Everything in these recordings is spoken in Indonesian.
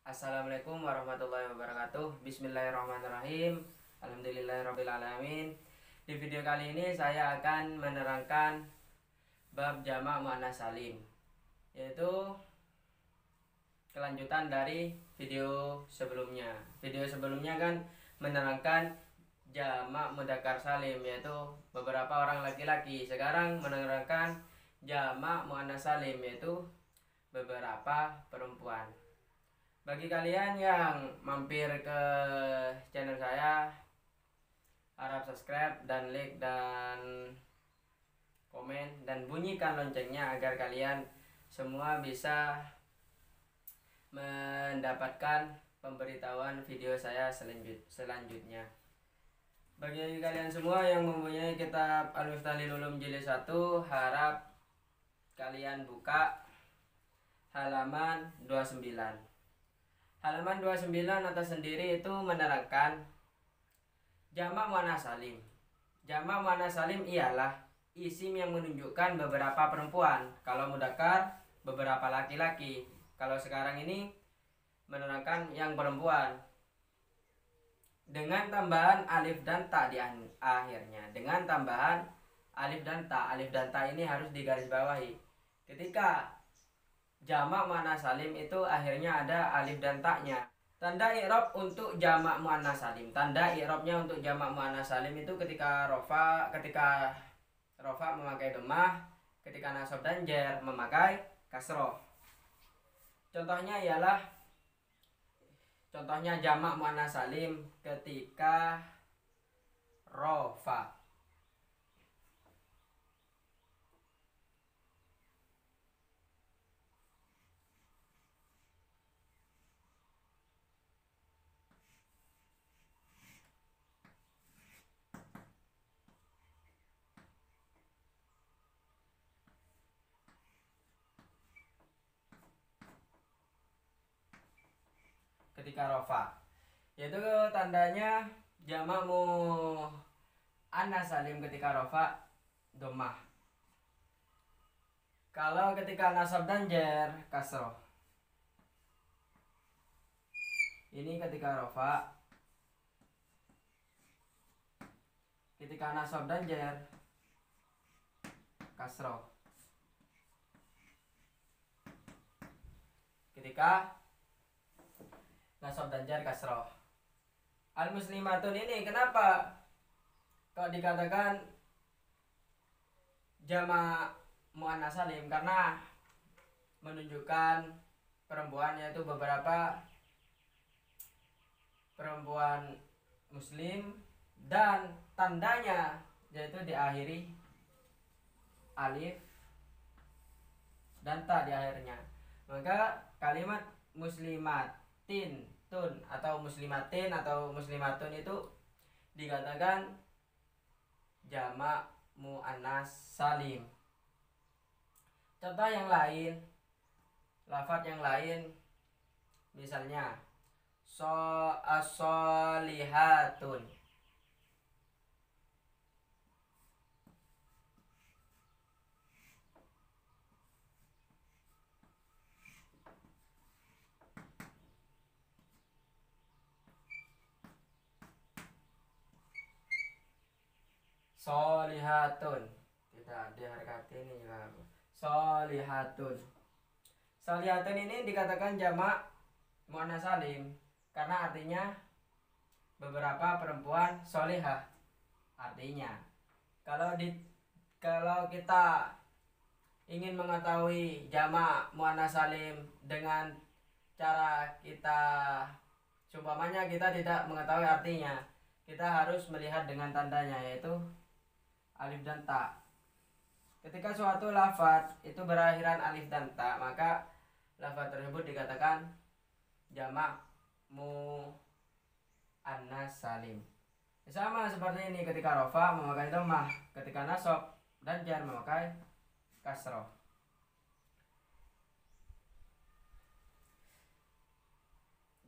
Assalamualaikum warahmatullahi wabarakatuh. Bismillahirrahmanirrahim. Alhamdulillahirrabbilalamin. Di video kali ini saya akan menerangkan bab jamak muannats salim, yaitu kelanjutan dari video sebelumnya. Video sebelumnya kan menerangkan jamak mudzakkar salim, yaitu beberapa orang laki-laki. Sekarang menerangkan jamak muannats salim, yaitu beberapa perempuan. Bagi kalian yang mampir ke channel saya, harap subscribe dan like dan komen dan bunyikan loncengnya agar kalian semua bisa mendapatkan pemberitahuan video saya selanjutnya. Bagi kalian semua yang mempunyai kitab Al-Miftah lil Ulum jilid 1, harap kalian buka halaman 29. Halaman 29 atas sendiri itu menerangkan jamak muannats salim. Jamak muannats salim ialah isim yang menunjukkan beberapa perempuan. Kalau mudzakkar beberapa laki-laki. Kalau sekarang ini menerangkan yang perempuan dengan tambahan alif dan ta di akhirnya. Dengan tambahan alif dan ta. Alif dan ta ini harus digarisbawahi. Ketika jamak muannats salim itu akhirnya ada alif dan ta-nya. Tanda i'rab untuk jamak muannats salim. Tanda i'rabnya untuk jamak muannats salim itu ketika rofa memakai dhammah, ketika nasab dan jar memakai kasroh. Contohnya jamak muannats salim ketika rofa. Ketika rofa, yaitu tandanya jamak muannats salim ketika rofa dhammah. Kalau ketika nasab dan jar kasroh. Ini ketika rofa. Ketika nasab dan jar kasroh. Ketika nasab dan jar kasroh. Al muslimatun ini kenapa kok dikatakan jamak muannats salim? Karena menunjukkan perempuan, yaitu beberapa perempuan muslim, dan tandanya yaitu diakhiri alif dan ta di akhirnya. Maka kalimat muslimatin tun atau muslimatin atau muslimatun itu dikatakan jamak muannats salim. Contoh yang lain, lafaz yang lain, misalnya as-solihatun. Solihatun, tidak diharkati ini ya. Solihatun. Solihatun ini dikatakan jamak muannats salim karena artinya beberapa perempuan solihah. Artinya kalau kita ingin mengetahui jamak muannats salim dengan cara kita, seumpamanya kita tidak mengetahui artinya, kita harus melihat dengan tandanya, yaitu alif dan ta. Ketika suatu lafaz itu berakhiran alif dan ta, maka lafaz tersebut dikatakan jamak muannats salim. Sama seperti ini, ketika rofa memakai dhammah, ketika nasab dan jar memakai kasroh.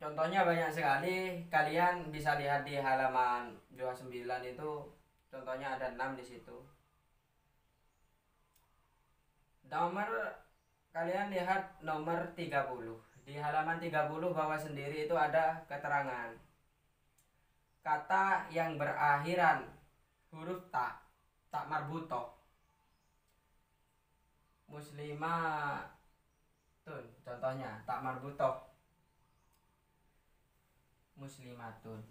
Contohnya banyak sekali, kalian bisa lihat di halaman 29 itu. Contohnya ada 6 di situ. Nomor kalian lihat nomor 30. Di halaman 30 bawah sendiri itu ada keterangan kata yang berakhiran huruf tak marbutoh. Muslimatun contohnya, tak marbutoh muslimatun.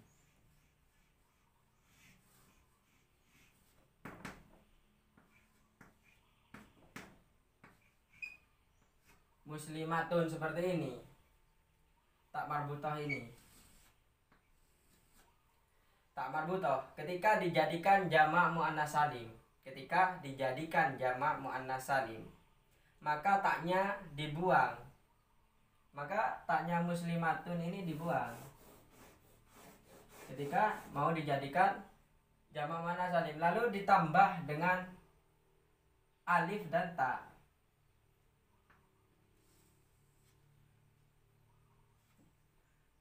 Muslimatun seperti ini, tak marbutoh ini. Tak marbutoh ketika dijadikan jamak muannats salim, maka taknya dibuang. Maka taknya muslimatun ini dibuang ketika mau dijadikan jamak muannats salim, lalu ditambah dengan alif dan ta.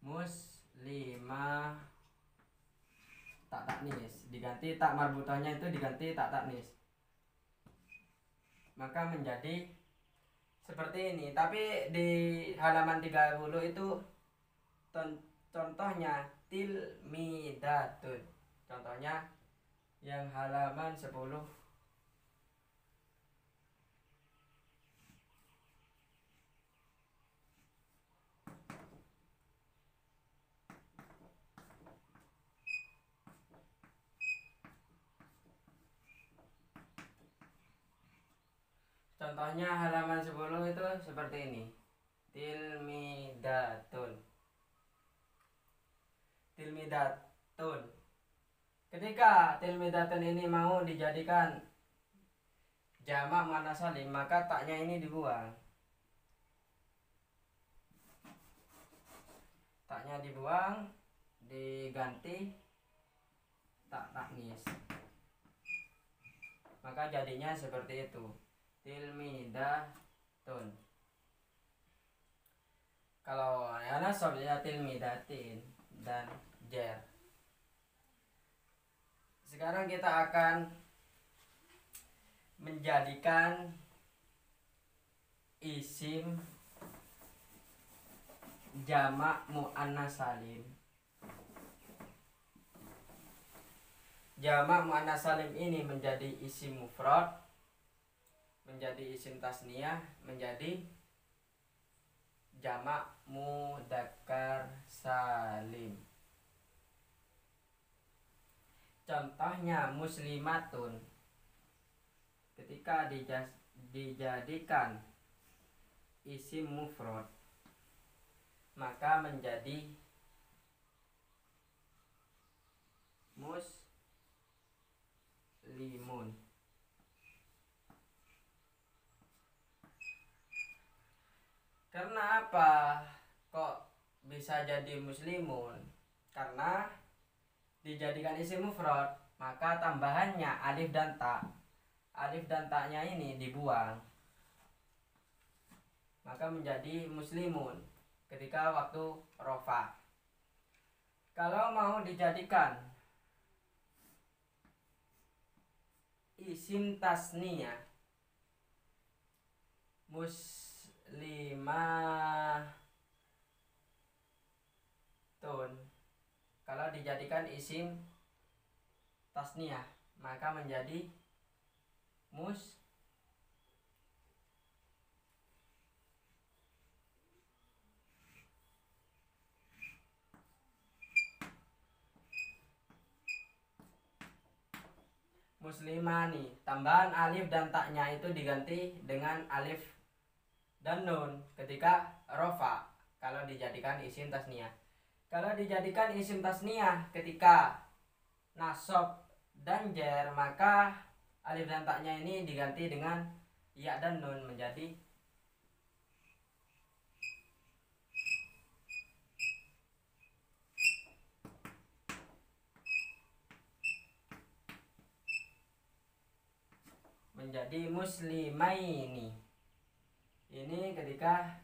Muslimah tak taknis, diganti tak marbutohnya itu diganti tak taknis, maka menjadi seperti ini. Tapi di halaman 30 itu contohnya tilmidatun. Contohnya yang halaman 10. Contohnya halaman 10 itu seperti ini. Tilmidatun. Ketika tilmidatun ini mau dijadikan jamak muannats salim, maka taknya ini dibuang. Taknya dibuang, diganti tak taknis. Maka jadinya seperti itu. Tilmidatun. Kalau ya nasab ya tilmidatin dan jer. Sekarang kita akan menjadikan isim jamak muannats salim. Jamak muannats salim ini menjadi isim mufrad, menjadi isim tasniyah, menjadi jamak mudzakkar salim. Contohnya muslimatun, ketika dijadikan isim mufrad, maka menjadi muslimun. Karena apa kok bisa jadi muslimun? Karena dijadikan isim mufrad, maka tambahannya alif dan ta. Alif dan ta-nya ini dibuang, maka menjadi muslimun ketika waktu rofa. Kalau mau dijadikan isim tasniyah, muslimatun, kalau dijadikan isim tasniyah, maka menjadi muslimani. Tambahan alif dan taknya itu diganti dengan alif dan nun ketika rofa kalau dijadikan isim tasniyah. Kalau dijadikan isim tasniyah ketika nasab dan jer, maka alif dan taknya ini diganti dengan ya dan nun menjadi muslimaini. Ini ketika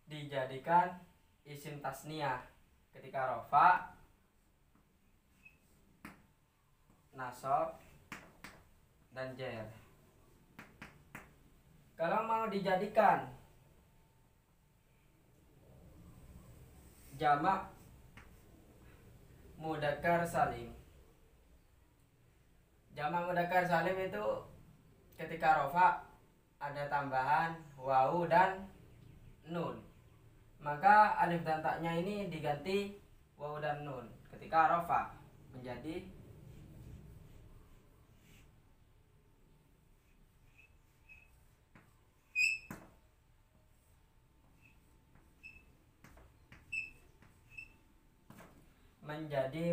dijadikan isim tasniyah ketika rofa, nasab dan jer. Kalau mau dijadikan jamak mudzakkar salim. Jamak mudzakkar salim itu ketika rofa ada tambahan wawu dan nun, maka alif dan taknya ini diganti wawu dan nun. Ketika rofa menjadi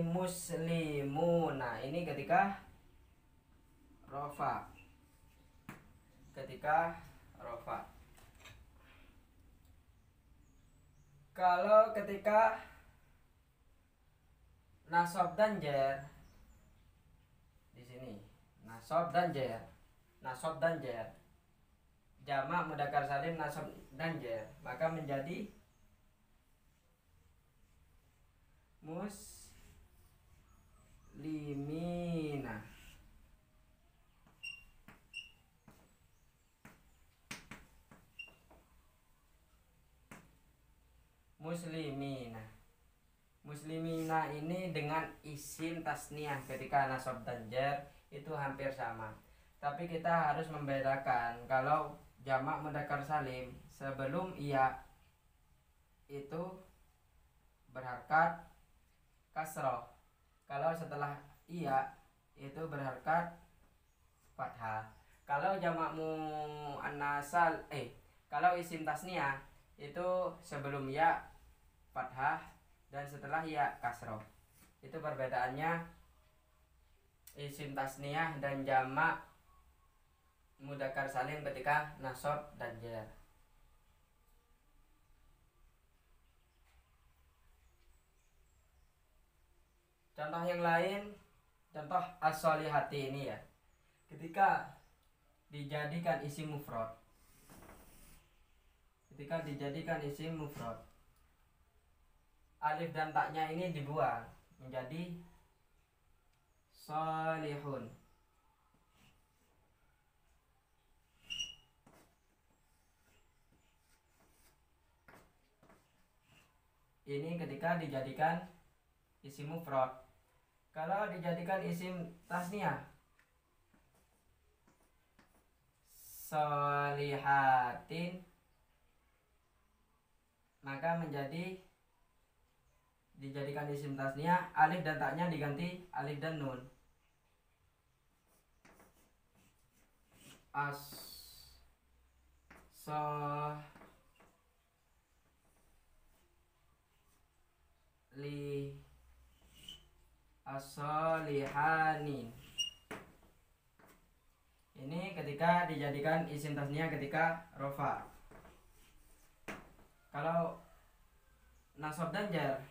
muslimuna. Ini ketika rofa. Kalau ketika nasab dan jer, di sini nasab dan jer, jamak mudzakkar salim nasab dan jer, maka menjadi muslimina. Muslimina ini dengan isim tasniah ketika nasab dan jar itu hampir sama. Tapi kita harus membedakan kalau jamak mudzakkar salim sebelum iya itu berharkat kasroh. Kalau setelah iya itu berharkat fathah. Kalau jamak muannasal kalau isim tasniah itu sebelum ya fathah dan setelah ya kasroh. Itu perbedaannya isim tasniah dan jamak mudzakkar salim ketika nasab dan jar. Contoh yang lain, contoh as-solihati ini ya. Ketika dijadikan isim mufrad. Alif dan taknya ini dibuang menjadi solihun. Ini ketika dijadikan isim mufrad. Kalau dijadikan isim tasniah, solihatin, maka menjadi dijadikan isim tasniah, alif dan taknya diganti alif dan nun. As-solihani. Ini ketika dijadikan isim tasniah ketika rofa. Kalau nasab dan jar,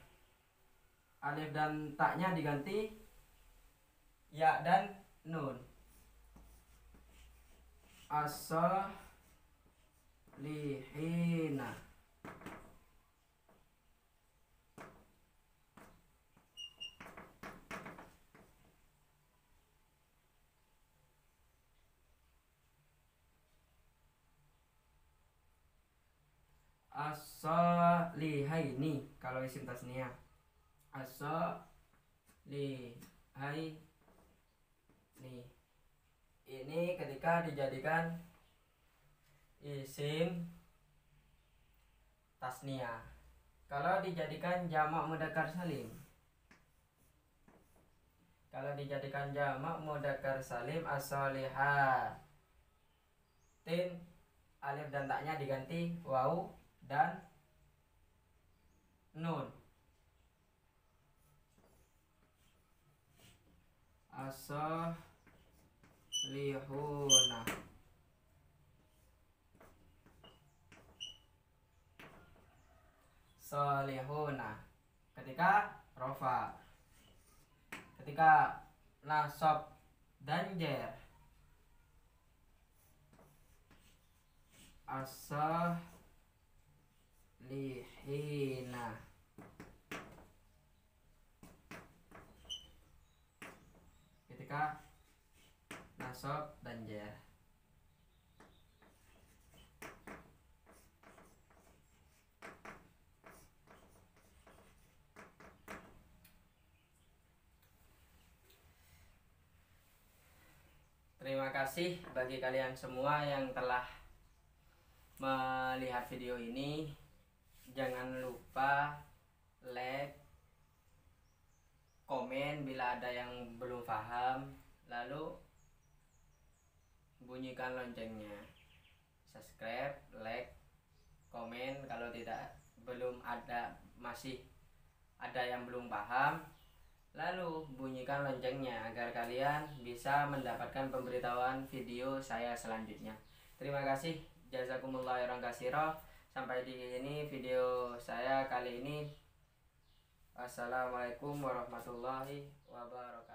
alif dan taknya diganti ya dan nun. As-solihina. As-solihaini kalau isim tasniah. As-solihaini. Ini ketika dijadikan isim tasniah. Kalau dijadikan jamak mudzakkar salim. As-solihatin, alif dan taknya diganti wawu dan nun. As-solihuna. Ketika rofa. Ketika nasab dan jar, as-solihina. Ketika nasab dan jar. Terima kasih bagi kalian semua yang telah melihat video ini. Jangan lupa like, komen bila ada yang belum paham, lalu bunyikan loncengnya. Subscribe, like, komen kalau masih ada yang belum paham, lalu bunyikan loncengnya agar kalian bisa mendapatkan pemberitahuan video saya selanjutnya. Terima kasih, jazakumullah khairan katsira. Sampai di sini video saya kali ini. Assalamualaikum warahmatullahi wabarakatuh.